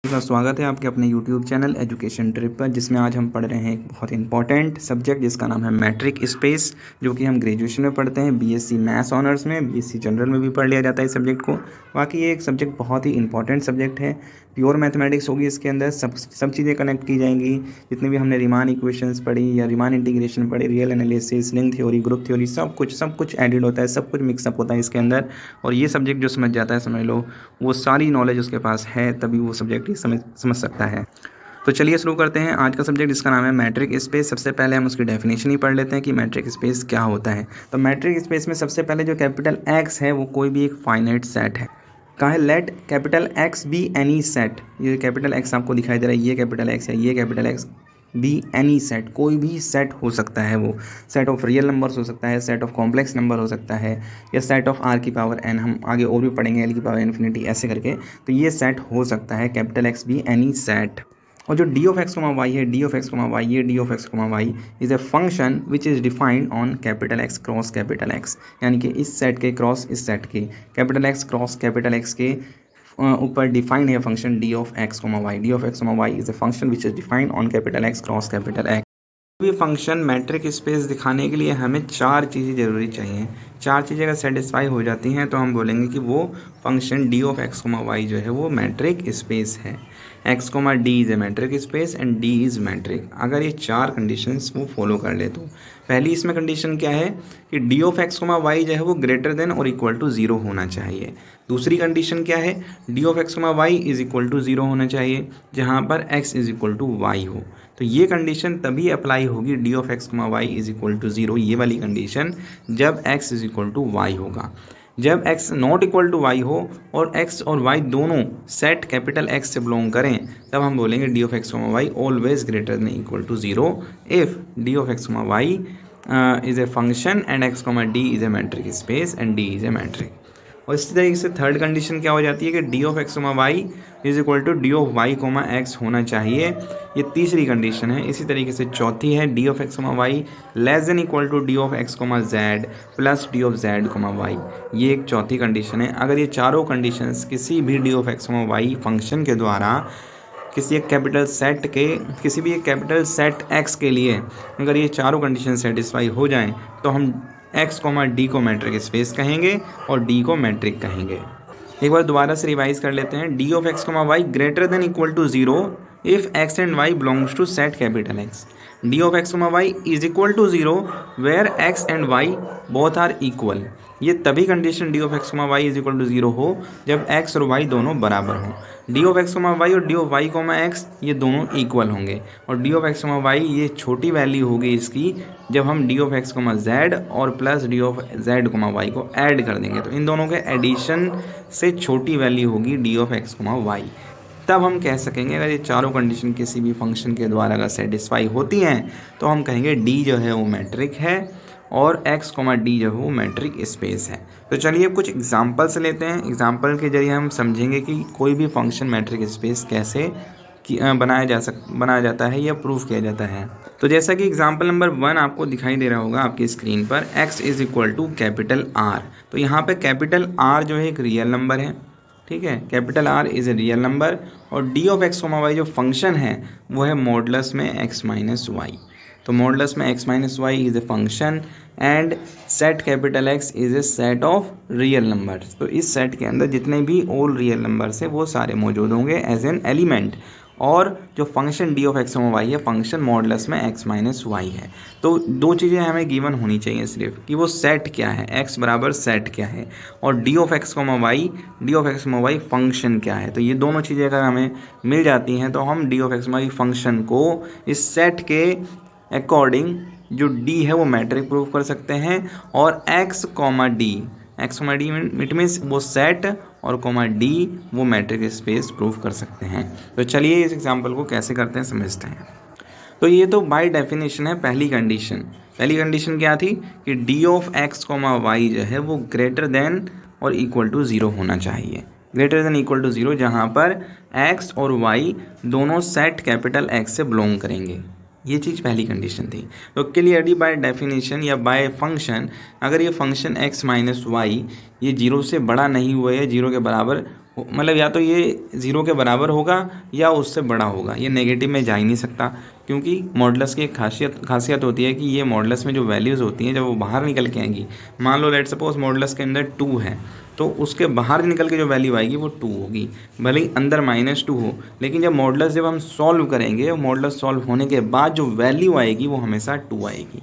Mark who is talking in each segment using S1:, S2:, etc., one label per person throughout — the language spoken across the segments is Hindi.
S1: का स्वागत है आपके अपने YouTube चैनल एजुकेशन ट्रिप पर, जिसमें आज हम पढ़ रहे हैं एक बहुत इंपॉर्टेंट सब्जेक्ट जिसका नाम है मैट्रिक स्पेस, जो कि हम ग्रेजुएशन में पढ़ते हैं, बीएससी मैथ्स ऑनर्स में, बीएससी जनरल में भी पढ़ लिया जाता है इस सब्जेक्ट को। बाकी ये एक सब्जेक्ट बहुत ही इंपॉर्टेंट सब्जेक्ट है, प्योर मैथमेटिक्स होगी इसके अंदर, सब चीज़ें कनेक्ट की जाएंगी। जितने भी हमने रीमान इक्वेशंस पढ़ी या रीमान इंटीग्रेशन पढ़ी, real analysis, link theory, group theory, सब कुछ एडिड होता है, सब कुछ मिक्सअप होता है इसके अंदर। और ये सब्जेक्ट जो समझ जाता है, समझ लो वो सारी नॉलेज उसके पास है, तभी वो सब्जेक्ट समझ सकता है। तो चलिए शुरू करते हैं आज का सब्जेक्ट, जिसका नाम है मैट्रिक स्पेस। सबसे पहले हम उसकी डेफिनेशन ही पढ़ लेते हैं कि मैट्रिक स्पेस क्या होता है। तो मैट्रिक स्पेस में सबसे पहले जो कैपिटल एक्स है वो कोई भी एक फाइनाइट सेट है। कहा है let capital X be any set. ये कैपिटल एक्स आपको दिखाई दे रहा है, ये कैपिटल एक्स है, ये capital X be any set, कोई भी सेट हो सकता है। वो सेट ऑफ रियल नंबर्स हो सकता है, सेट ऑफ कॉम्प्लेक्स नंबर हो सकता है, या सेट ऑफ आर की पावर एन, हम आगे और भी पढ़ेंगे, एल की पावर इन्फिनिटी ऐसे करके। तो ये सेट हो सकता है capital X be any set. और जो D of x comma Y है, D of x comma Y, ये D of x comma Y is a function which is defined on capital X cross capital X, यानी कि इस सेट के क्रॉस इस सेट के, capital X cross capital X के ऊपर डिफाइंड है function D of x comma Y. D of x comma Y is a function which is defined on capital X cross capital x. भी फंक्शन मैट्रिक स्पेस दिखाने के लिए हमें चार चीज़ें ज़रूरी चाहिए। चार चीज़ें अगर सेटिस्फाई हो जाती हैं तो हम बोलेंगे कि वो function D of x comma Y जो है वो मैट्रिक स्पेस है। X comma d is a metric space and d is metric. अगर ये चार कंडीशंस वो फॉलो कर ले तो पहली इसमें कंडीशन क्या है कि D of x comma Y जो है वो ग्रेटर देन और इक्वल टू ज़ीरो होना चाहिए। दूसरी कंडीशन क्या है, D of x comma Y is equal to zero होना चाहिए जहाँ पर x is equal to y हो। तो ये कंडीशन तभी अप्लाई होगी d of x comma Y is equal to zero, ये वाली कंडीशन, जब x is equal to y होगा। जब x not equal to y हो और x और y दोनों सेट कैपिटल X से बिलोंग करें, तब हम बोलेंगे d of x comma y always greater than equal to zero if d of x comma Y is a function and x comma d is a metric space and d is a metric. और इसी तरीके से थर्ड कंडीशन क्या हो जाती है कि D of x comma Y is equal to D of Y comma x होना चाहिए, ये तीसरी कंडीशन है। इसी तरीके से चौथी है D of x comma y less than equal to D of x comma Z plus D of Z comma Y, ये एक चौथी कंडीशन है। अगर ये चारों कंडीशंस किसी भी d of x comma y function के द्वारा किसी एक कैपिटल सेट के, किसी भी एक कैपिटल सेट एक्स के लिए अगर ये चारों कंडीशन सेटिस्फाई हो जाएं तो हम एक्स कोमा डी को मैट्रिक स्पेस कहेंगे और डी को मैट्रिक कहेंगे। एक बार दोबारा से रिवाइज कर लेते हैं। D of x comma Y greater than equal to zero if X and Y belongs to set capital X. D of x comma Y is equal to zero where X and Y both are equal. ये तभी condition D of x comma Y is equal to zero हो जब एक्स और वाई दोनों बराबर हों। D of x comma Y और D of Y comma X ये दोनों इक्वल होंगे, और D of x comma Y ये छोटी वैल्यू होगी इसकी जब हम D of x comma Z और plus D of Z comma Y को ऐड कर देंगे, तो इन दोनों के एडिशन से छोटी वैल्यू होगी d of x comma y. तब हम कह सकेंगे अगर ये चारों कंडीशन किसी भी फंक्शन के द्वारा अगर सेटिस्फाई होती हैं तो हम कहेंगे डी जो है वो मैट्रिक है और एक्स कोमा डी जो है वो मैट्रिक स्पेस है। तो चलिए कुछ एग्जांपल्स लेते हैं। एग्जांपल के जरिए हम समझेंगे कि कोई भी फंक्शन मैट्रिक स्पेस कैसे बनाया जाता है या प्रूव किया जाता है। तो जैसा कि एग्जांपल नंबर 1 आपको दिखाई दे रहा होगा आपकी स्क्रीन पर, x is equal to capital R। तो यहाँ पे कैपिटल R जो है एक रियल नंबर है, ठीक है, capital R is a real number, और D of x comma Y जो फंक्शन है वो है मॉडुलस में x माइनस वाई। तो मॉडुलस में x minus Y is a function and set capital X is a set of real numbers. तो इस सेट के अंदर जितने भी ऑल रियल नंबर्स हैं वो सारे मौजूद होंगे एज एन एलिमेंट, और जो function D of x comma Y है फंक्शन मॉडुलस में x माइनस वाई है। तो दो चीज़ें हमें गिवन होनी चाहिए सिर्फ, कि वो सेट क्या है, x बराबर सेट क्या है, और D of x comma y function क्या है। तो ये दोनों चीज़ें अगर हमें मिल जाती हैं तो हम D of x comma y function को इस सेट के अकॉर्डिंग जो d है वो मैट्रिक प्रूव कर सकते हैं, और x comma D it means वो सेट और कोमा डी वो मैट्रिक स्पेस प्रूव कर सकते हैं। तो चलिए इस एग्जांपल को कैसे करते हैं समझते हैं। तो ये तो बाय डेफिनेशन है पहली कंडीशन क्या थी कि D of x comma Y जो है वो ग्रेटर देन और इक्वल टू ज़ीरो होना चाहिए, greater than equal to zero जहाँ पर x और y दोनों सेट कैपिटल X से बिलोंग करेंगे। ये चीज़ पहली कंडीशन थी। तो क्लियरली बाय डेफिनेशन या बाय फंक्शन, अगर ये फंक्शन x माइनस वाई ये जीरो से बड़ा नहीं हुआ है, जीरो के बराबर मतलब या तो ये 0 के बराबर होगा या उससे बड़ा होगा, ये नेगेटिव में जा ही नहीं सकता, क्योंकि मॉडुलस की एक खासियत होती है कि ये मॉडुलस में जो वैल्यूज़ होती हैं जब वो बाहर निकल के आएंगी, मान लो लेट सपोज मॉडुलस के अंदर 2 है, तो उसके बाहर निकल के जो वैल्यू आएगी वो 2 होगी, भले ही अंदर -2 हो, लेकिन जब हम सॉल्व करेंगे, मॉडुलस सॉल्व होने के बाद जो वैल्यू आएगी वो हमेशा 2 आएगी।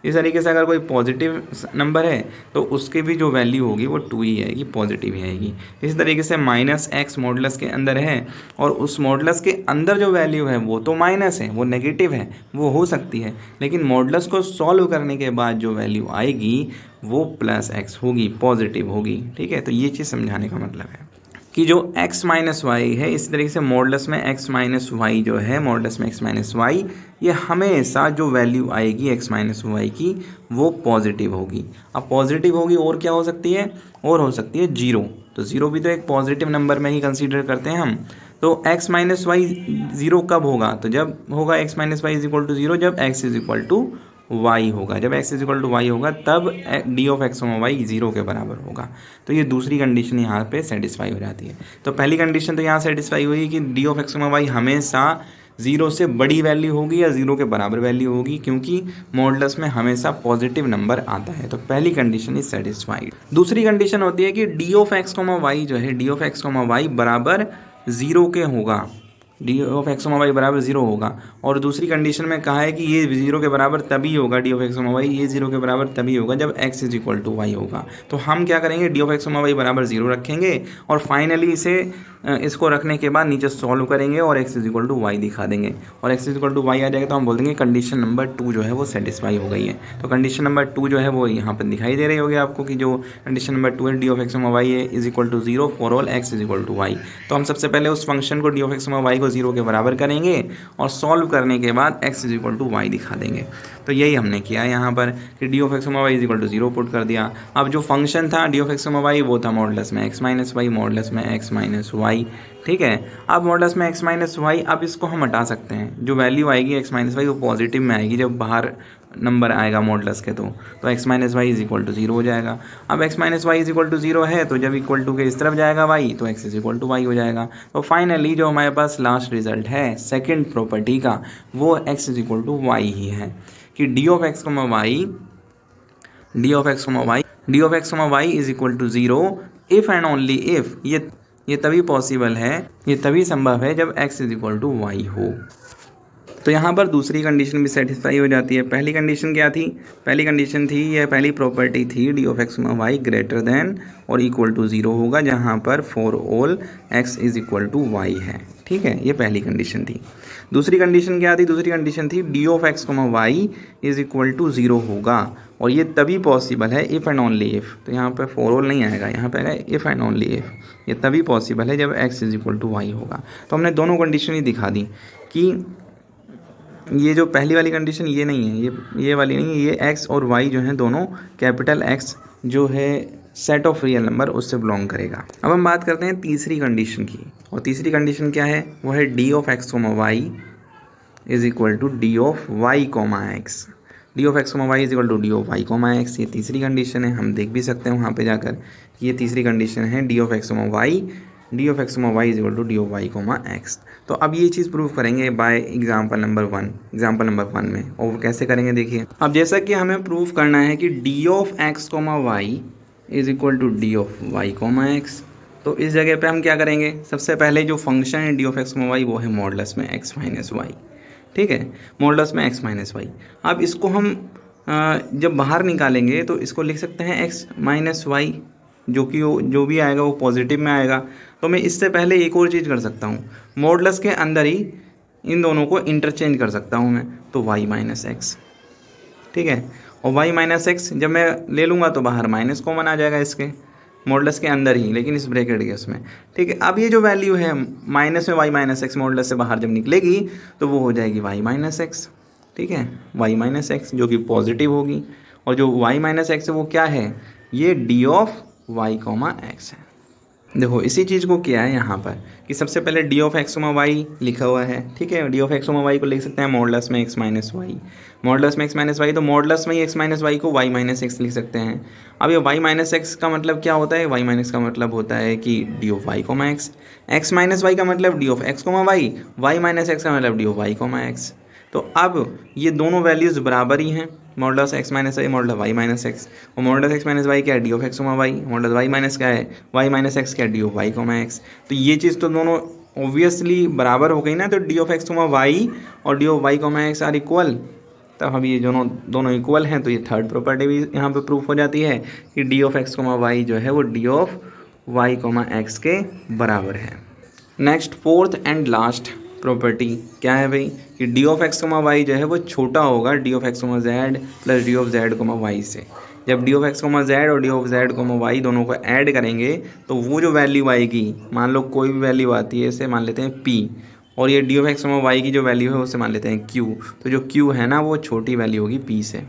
S1: इस तरीके से अगर कोई पॉजिटिव नंबर है तो उसकी भी जो वैल्यू होगी वो 2 ही आएगी, पॉजिटिव ही आएगी। इसी तरीके से -x मॉडुलस के अंदर है और उस मॉडुलस के अंदर जो वैल्यू है वो तो माइनस है, वो नेगेटिव है, वो हो सकती है, लेकिन मॉडुलस को सॉल्व करने के बाद जो वैल्यू आएगी वो +x होगी, पॉजिटिव होगी। ठीक है, तो ये चीज़ समझाने का मतलब है कि जो x माइनस वाई है, इसी तरीके से मॉडुलस में x माइनस वाई जो है, मॉडुलस में x माइनस वाई, ये हमेशा जो वैल्यू आएगी x माइनस वाई की वो पॉजिटिव होगी। अब पॉजिटिव होगी और क्या हो सकती है, और हो सकती है 0, तो 0 भी तो एक पॉजिटिव नंबर में ही कंसीडर करते हैं हम। तो x माइनस वाई 0 कब होगा, तो जब होगा x minus y is equal to 0, जब x is equal to y होगा, जब x is equal to y होगा तब डी ऑफ एक्स वाई 0 के बराबर होगा। तो ये दूसरी कंडीशन यहाँ पे सेटिस्फाई हो जाती है। तो पहली कंडीशन तो यहाँ सेटिस्फाई हुई कि डी ऑफ एक्स वाई हमेशा 0 से बड़ी वैल्यू होगी या 0 के बराबर वैल्यू होगी, क्योंकि मॉडुलस में हमेशा पॉजिटिव नंबर आता है। तो पहली कंडीशन इज सेटिस्फाइड। दूसरी कंडीशन होती है कि डी ऑफ एक्स वाई जो है, डी ऑफ एक्स वाई बराबर 0 के होगा, डी ऑफ एक्स वाई बराबर 0 होगा। और दूसरी कंडीशन में कहा है कि ये 0 के बराबर तभी होगा, डी ऑफ एक्स वाई ये 0 के बराबर तभी होगा जब x is equal to y होगा। तो हम क्या करेंगे, डी ऑफ एक्स वाई बराबर 0 रखेंगे और फाइनली इसको रखने के बाद नीचे सॉल्व करेंगे और x is equal to Y दिखा देंगे, और x is equal to Y आ जाएगा तो हम बोल देंगे कंडीशन नंबर 2 जो है वो सेटिस्फाई हो गई है। तो कंडीशन नंबर 2 जो है वो यहाँ पर दिखाई दे रही होगी आपको कि जो कंडीशन नंबर 2 है, डी ऑफ एक्स वाई है is equal to 0 for all x is equal to y. तो हम सबसे पहले उस फंक्शन को डी ऑफ एक्स वाई को 0 के बराबर करेंगे और सॉल्व करने के बाद x is equal to Y दिखा देंगे। तो यही हमने किया यहाँ पर कि D of x Y is equal to 0 put कर दिया। अब जो फंक्शन था डी ऑफ एक्स वाई वो था मॉडुलस में x माइनस वाई, मॉडुलस में x माइनस वाई। ठीक है, अब मॉडुलस में x माइनस वाई, अब इसको हम हटा सकते हैं, जो वैल्यू आएगी x माइनस वाई वो पॉजिटिव में आएगी जब बाहर नंबर आएगा मॉडुलस के, तो x minus y is equal to 0 हो जाएगा। अब x minus y is equal to 0 है तो जब इक्वल टू के इस तरफ जाएगा y तो x is equal to y हो जाएगा। तो फाइनली जो हमारे पास लास्ट रिजल्ट है सेकेंड प्रॉपर्टी का वो x is equal to y ही है कि D of x y, D of x y, D of x Y is equal to 0 if and only if, ये तभी पॉसिबल है, ये तभी संभव है जब x is equal to y हो। तो यहाँ पर दूसरी कंडीशन भी सेटिस्फाई हो जाती है। पहली कंडीशन क्या थी, पहली कंडीशन थी, यह पहली प्रॉपर्टी थी d of x y greater than और इक्वल टू 0 होगा जहाँ पर for all x is equal to y है। ठीक है, ये पहली कंडीशन थी। दूसरी कंडीशन क्या थी, दूसरी कंडीशन थी d of x Y is equal to 0 होगा और ये तभी पॉसिबल है इफ़ एंड ओनली इफ़। तो यहाँ पर फॉर ऑल नहीं आएगा, यहाँ पर आएगा इफ़ एंड ओनली इफ़, ये तभी पॉसिबल है जब x is equal to y होगा। तो हमने दोनों कंडीशन ही दिखा दी कि ये जो पहली वाली कंडीशन ये नहीं है, ये वाली नहीं है, ये x और y जो हैं दोनों कैपिटल X जो है सेट ऑफ रियल नंबर उससे बिलोंग करेगा। अब हम बात करते हैं तीसरी कंडीशन की, और तीसरी कंडीशन क्या है, वो है D of x Y is equal to D of y comma x, D of x Y is equal to D of y comma x. ये तीसरी कंडीशन है, हम देख भी सकते हैं वहाँ पे जाकर, ये तीसरी कंडीशन है D of x y, D of x Y is equal to D of y comma x. तो अब ये चीज़ प्रूव करेंगे बाय एग्जाम्पल नंबर 1 में। और कैसे करेंगे देखिए, अब जैसा कि हमें प्रूव करना है कि D of x comma y is equal to D of y comma x, तो इस जगह पे हम क्या करेंगे, सबसे पहले जो फंक्शन है D of x comma y वो है मॉडुलस में x माइनस वाई। ठीक है, मॉडुलस में x माइनस वाई। अब इसको हम जब बाहर निकालेंगे तो इसको लिख सकते हैं x माइनस वाई, जो भी आएगा वो पॉजिटिव में आएगा। तो मैं इससे पहले एक और चीज़ कर सकता हूँ, मॉडुलस के अंदर ही इन दोनों को इंटरचेंज कर सकता हूँ मैं, तो y माइनस एक्स। ठीक है, और y माइनस एक्स जब मैं ले लूँगा तो बाहर माइनस कॉमन आ जाएगा इसके, मॉडुलस के अंदर ही लेकिन इस ब्रैकेट के उसमें। ठीक है, अब ये जो वैल्यू है माइनस में y माइनस एक्स मॉडुलस से बाहर जब निकलेगी तो वो हो जाएगी y माइनस एक्स। ठीक है, y माइनस एक्स जो कि पॉजिटिव होगी, और जो y माइनस एक्स है वो क्या है, ये D of y comma x है। देखो इसी चीज़ को किया है यहाँ पर कि सबसे पहले डी ऑफ एक्स वाई लिखा हुआ है, ठीक है। डी ऑफ एक्स वाई को लिख सकते हैं मॉडलस में एक्स माइनस वाई, मॉडलस में एक्स माइनस वाई, तो मॉडलस में ही एक्स माइनस वाई को वाई माइनस एक्स लिख सकते हैं। अब ये वाई माइनस एक्स का मतलब क्या होता है, वाई माइनस का मतलब होता है कि D of Y comma x, x minus y का मतलब d of x comma y, y minus x का मतलब d of Y comma x. तो अब ये दोनों वैल्यूज़ बराबर ही हैं, modulus x minus y model y minus x, और मॉडलस एक्स माइनस वाई क्या है, D of x comma y, model y minus क्या है, वाई माइनस एक्स क्या है, D of Y comma x. तो ये चीज़ तो दोनों ऑब्वियसली बराबर हो गई ना, तो D of x comma Y और D of Y comma X are equal. तब हम ये दोनों इक्वल हैं, तो ये थर्ड प्रॉपर्टी भी यहाँ पे प्रूफ हो जाती है कि D of x comma Y जो है वो D of Y comma X के बराबर है। Next fourth and last property क्या है भाई कि D of x comma Y जो है वो छोटा होगा D of x comma Z plus D of Z comma Y से। जब D of x comma Z और D of Z comma Y दोनों को ऐड करेंगे तो वो जो वैल्यू आएगी, मान लो कोई भी वैल्यू आती है, इसे मान लेते हैं पी, और ये D of x comma y की जो वैल्यू है उसे मान लेते हैं क्यू। तो जो क्यू है ना वो छोटी वैल्यू होगी पी से,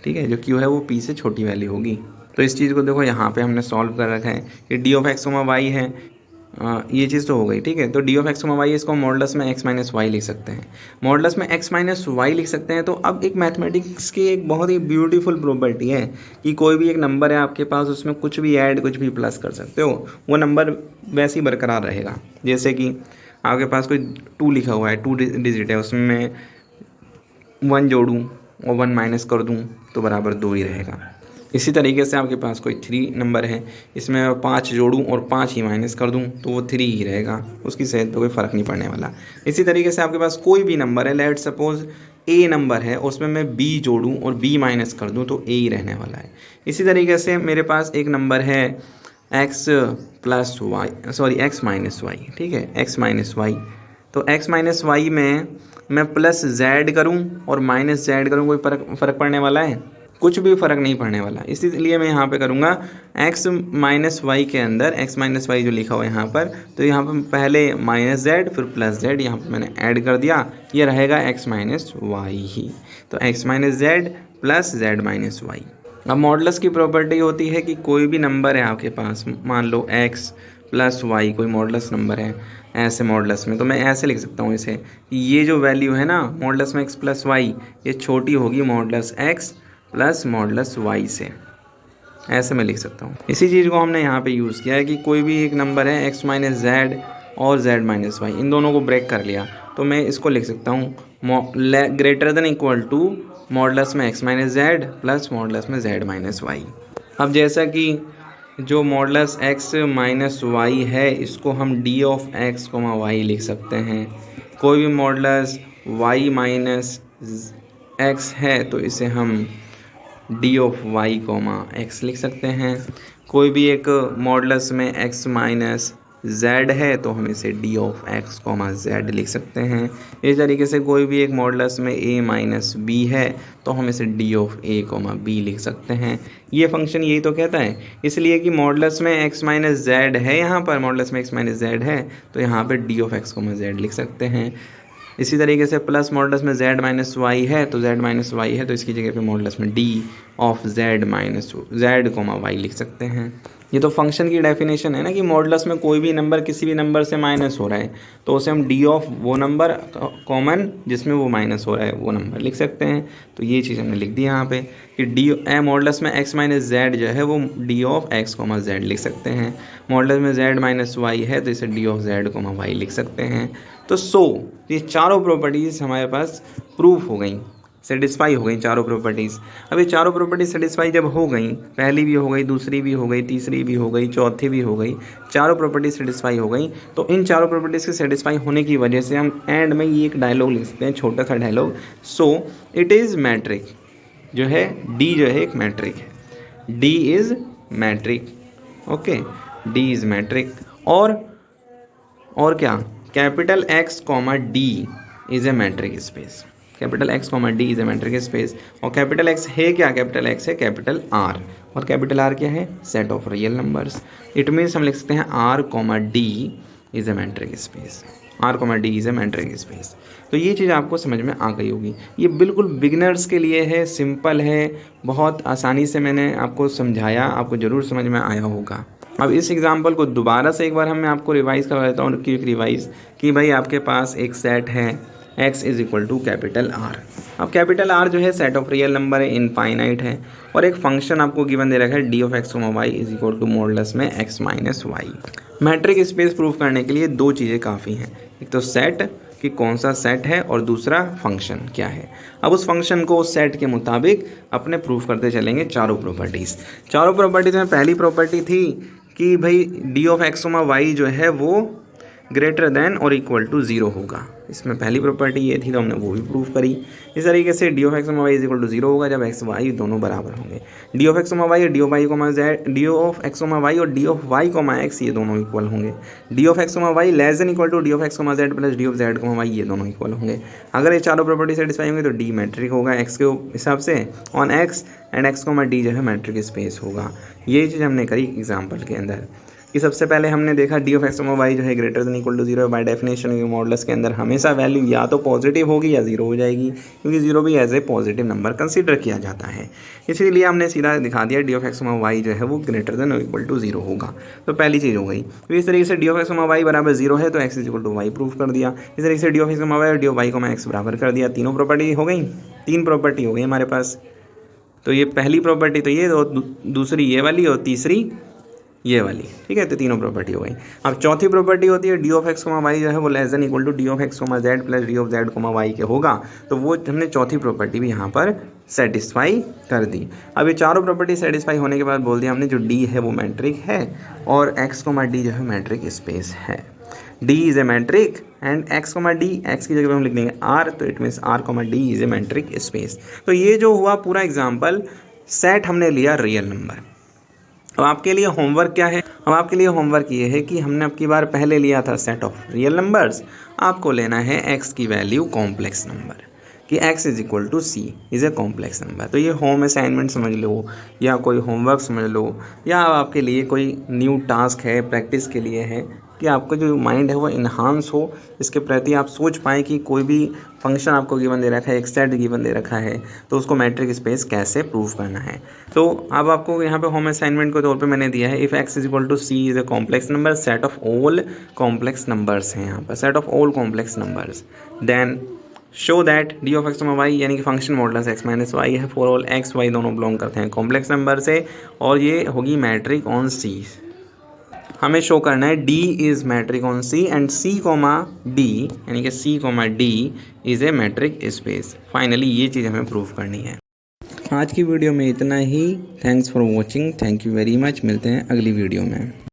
S1: ठीक है, जो क्यू है वो पी से छोटी वैल्यू होगी। तो इस चीज़ को देखो यहाँ पे हमने सॉल्व कर रखा है कि D of x comma Y है, ये चीज़ तो हो गई, ठीक है। तो D of x comma y इसको मॉडलस में एक्स माइनस वाई लिख सकते हैं, मॉडलस में एक्स माइनस वाई लिख सकते हैं। तो अब एक मैथमेटिक्स की एक बहुत ही ब्यूटीफुल प्रॉपर्टी है कि कोई भी एक नंबर है आपके पास, उसमें कुछ भी ऐड कुछ भी प्लस कर सकते हो, वो नंबर वैसे ही बरकरार रहेगा। जैसे कि आपके पास कोई 2 लिखा हुआ है, 2 डिजिट है, उसमें मैं 1 जोड़ूँ और 1 माइनस कर दूँ तो बराबर 2 ही रहेगा। इसी तरीके से आपके पास कोई 3 नंबर है, इसमें 5 जोड़ूं और 5 ही माइनस कर दूं तो वो 3 ही रहेगा, उसकी सेहत पे कोई फ़र्क नहीं पड़ने वाला। इसी तरीके से आपके पास कोई भी नंबर है, लेट सपोज ए नंबर है, उसमें मैं बी जोड़ूं और बी माइनस कर दूं तो ए ही रहने वाला है। इसी तरीके से मेरे पास एक नंबर है x plus y, sorry x minus y, ठीक है, एक्स माइनस वाई। तो एक्स माइनस वाई में मैं प्लस जेड करूँ और माइनस जेड करूँ, कोई फ़र्क पड़ने वाला है? कुछ भी फ़र्क नहीं पड़ने वाला। इसीलिए मैं यहाँ पे करूँगा x माइनस वाई के अंदर x माइनस वाई जो लिखा हुआ है यहाँ पर, तो यहाँ पर पहले माइनस जेड फिर प्लस जेड यहाँ पर मैंने ऐड कर दिया, ये रहेगा x माइनस वाई ही। तो x minus Z plus z minus Y. अब मॉडलस की प्रॉपर्टी होती है कि कोई भी नंबर है आपके पास, मान लो x प्लस वाई कोई मॉडलस नंबर है, ऐसे मॉडलस में, तो मैं ऐसे लिख सकता हूँ इसे, ये जो वैल्यू है ना मॉडलस में x प्लस वाई, ये छोटी होगी modulus x plus modulus y से, ऐसे मैं लिख सकता हूँ। इसी चीज़ को हमने यहाँ पे यूज़ किया है कि कोई भी एक नंबर है एक्स माइनस जेड और जेड माइनस वाई, इन दोनों को ब्रेक कर लिया तो मैं इसको लिख सकता हूँ greater than equal to modulus में x minus Z plus modulus में जेड माइनस वाई। अब जैसा कि जो मॉडलस एक्स माइनस वाई है इसको हम D of x comma y लिख सकते हैं। कोई भी मॉडलस वाई माइनस एक्स है तो इसे हम D of Y comma x लिख सकते हैं। कोई भी एक मॉडलस में एक्स माइनस जेड है तो हम इसे d of x comma z लिख सकते हैं। इस तरीके से कोई भी एक मॉडलस में ए माइनस बी है तो हम इसे d of a comma b लिख सकते हैं। ये फंक्शन यही तो कहता है, इसलिए कि मॉडलस में एक्स माइनस जेड है, यहाँ पर मॉडलस में एक्स माइनस जेड है तो यहाँ पर d of x comma z लिख सकते हैं। इसी तरीके से प्लस मॉडलस में z माइनस वाई है तो z माइनस वाई है तो इसकी जगह पे मॉडलस में d of z minus z comma y लिख सकते हैं। ये तो फंक्शन की डेफिनेशन है ना कि मॉडलस में कोई भी नंबर किसी भी नंबर से माइनस हो रहा है तो उसे हम d ऑफ वो नंबर कॉमन जिसमें वो माइनस हो रहा है वो नंबर लिख सकते हैं। तो ये चीज़ हमने लिख दी यहाँ पे कि डी मॉडलस में x माइनस जेड जो है वो D of x comma z लिख सकते हैं। मॉडलस में z माइनस वाई है तो इसे d of Z comma y लिख सकते हैं। तो ये चारों प्रॉपर्टीज़ हमारे पास प्रूफ हो गई, सेटिस्फाई हो गई चारों प्रॉपर्टीज़। अब ये चारों प्रॉपर्टीज सेटिस्फाई जब हो गई, पहली भी हो गई, दूसरी भी हो गई, तीसरी भी हो गई, चौथी भी हो गई, चारों प्रॉपर्टीज सेटिस्फाई हो गई, तो इन चारों प्रॉपर्टीज़ के सेटिस्फाई होने की वजह से हम एंड में ये एक डायलॉग लिख सकते हैं, छोटा सा dialogue. So it is metric, जो है डी जो है एक मैट्रिक है, d is metric, okay, d is metric. और क्या, capital X comma d is a metric space, capital X comma d is a metric space. और कैपिटल एक्स है क्या, कैपिटल एक्स है कैपिटल आर, और कैपिटल आर क्या है, set of real numbers. It means हम लिख सकते हैं R comma d is a metric space, are comma d is a metric space. तो ये चीज़ आपको समझ में आ गई होगी। ये बिल्कुल बिगिनर्स के लिए है, सिंपल है, बहुत आसानी से मैंने आपको समझाया, आपको ज़रूर समझ में आया होगा। अब इस एग्जांपल को दोबारा से एक बार मैं आपको रिवाइज करवा देता हूँ, क्विक रिवाइज, कि भाई आपके पास एक सेट है x is equal to capital R। अब कैपिटल R जो है सेट ऑफ रियल नंबर है, इनफाइनाइट है, और एक फंक्शन आपको गिवन दे रखा है D of x Y is equal to modulus में x minus y. Metric space proof करने के लिए दो चीज़ें काफ़ी हैं, एक तो सेट कि कौन सा सेट है और दूसरा फंक्शन क्या है। अब उस फंक्शन को उस सेट के मुताबिक अपने प्रूफ करते चलेंगे चारों प्रॉपर्टीज़। चारों प्रॉपर्टीज़ में पहली प्रॉपर्टी थी कि भाई डी ऑफ एक्स वाई जो है वो ग्रेटर देन और इक्वल टू ज़ीरो होगा। इसमें पहली प्रॉपर्टी ये थी, तो हमने वो भी प्रूफ करी। इस तरीके से D of x Y is equal to zero होगा जब एक्स वाई दोनों बराबर होंगे। डी ऑफ एक्स वाई और D of Y comma Z, D of x Y और D of Y comma X ये दोनों इक्वल होंगे। D of x Y less than equal to D of x Z plus D of Z Y ये दोनों इक्वल होंगे। अगर ये चारों प्रॉपर्टी सेटिस्फाई होंगे तो डी मैट्रिक होगा एक्स के हिसाब से on x, and x comma D जो है मैट्रिक स्पेस होगा। ये चीज़ हमने करी एग्जाम्पल के अंदर कि सबसे पहले हमने देखा डी ऑफ एक्स वाई जो है greater than equal to zero है। बाय डेफिनेशन मॉडुलस के अंदर हमेशा वैल्यू या तो पॉजिटिव होगी या जीरो हो जाएगी, क्योंकि जीरो भी as a positive number consider किया जाता है। इसीलिए हमने सीधा दिखा दिया डी ऑफ एक्स वाई जो है वो greater than equal to zero होगा। तो पहली चीज़ हो गई। तो इस तरीके से डी ऑफ एक्स वाई बराबर जीरो है तो x is equal to y proof कर दिया। इस तरीके से डी ऑफ एक्स वाई और डी ऑफ वाई को मैं एक्स बराबर कर दिया। तीनों प्रॉपर्टी हो गई, तीन प्रॉपर्टी हो गई हमारे पास। तो ये पहली प्रॉपर्टी तो ये, दूसरी ये वाली और तीसरी ये वाली, ठीक है। तो तीनों प्रॉपर्टी हो गई। अब चौथी प्रॉपर्टी होती है डी ऑफ एक्स वाई जो है वो less than equal to D of x Z plus D of Z y के होगा। तो वो हमने चौथी प्रॉपर्टी भी यहाँ पर सेटिस्फाई कर दी। अब ये चारों प्रॉपर्टी सेटिस्फाई होने के बाद बोल दिया हमने जो डी है वो मैट्रिक है और एक्स डी जो है मैट्रिक स्पेस है। D is a metric and x d, x की जगह पे हम लिख देंगे आर, तो it means R d is a metric space. तो ये जो हुआ पूरा एग्जाम्पल, सेट हमने लिया रियल नंबर। अब आपके लिए होमवर्क क्या है? अब आपके लिए होमवर्क ये है कि हमने अब की बार पहले लिया था सेट ऑफ रियल नंबर्स, आपको लेना है x की वैल्यू कॉम्प्लेक्स नंबर, कि x is equal to C is a complex number. तो ये होम असाइनमेंट समझ लो या कोई होमवर्क समझ लो, या आपके लिए कोई न्यू टास्क है, प्रैक्टिस के लिए है, कि आपका जो माइंड है वो इन्हांस हो, इसके प्रति आप सोच पाएँ कि कोई भी फंक्शन आपको गिवन दे रखा है, एक सेट गिवन दे रखा है, तो उसको मैट्रिक स्पेस कैसे प्रूव करना है। तो अब आपको यहाँ पे होम असाइनमेंट के तौर पे मैंने दिया है, if x is equal to C is a complex number, set of all complex numbers हैं यहाँ पर, set of all complex numbers, then show that D of x y यानी कि function modulus x minus y है फॉर ऑल एक्स वाई दोनों बिलोंग करते हैं कॉम्प्लेक्स नंबर से, और ये होगी मैट्रिक ऑन सी। हमें शो करना है D is metric on C and C comma D यानी कि C comma D is a metric space. Finally ये चीज़ हमें प्रूव करनी है। आज की वीडियो में इतना ही। Thanks for watching, thank you very much. मिलते हैं अगली वीडियो में।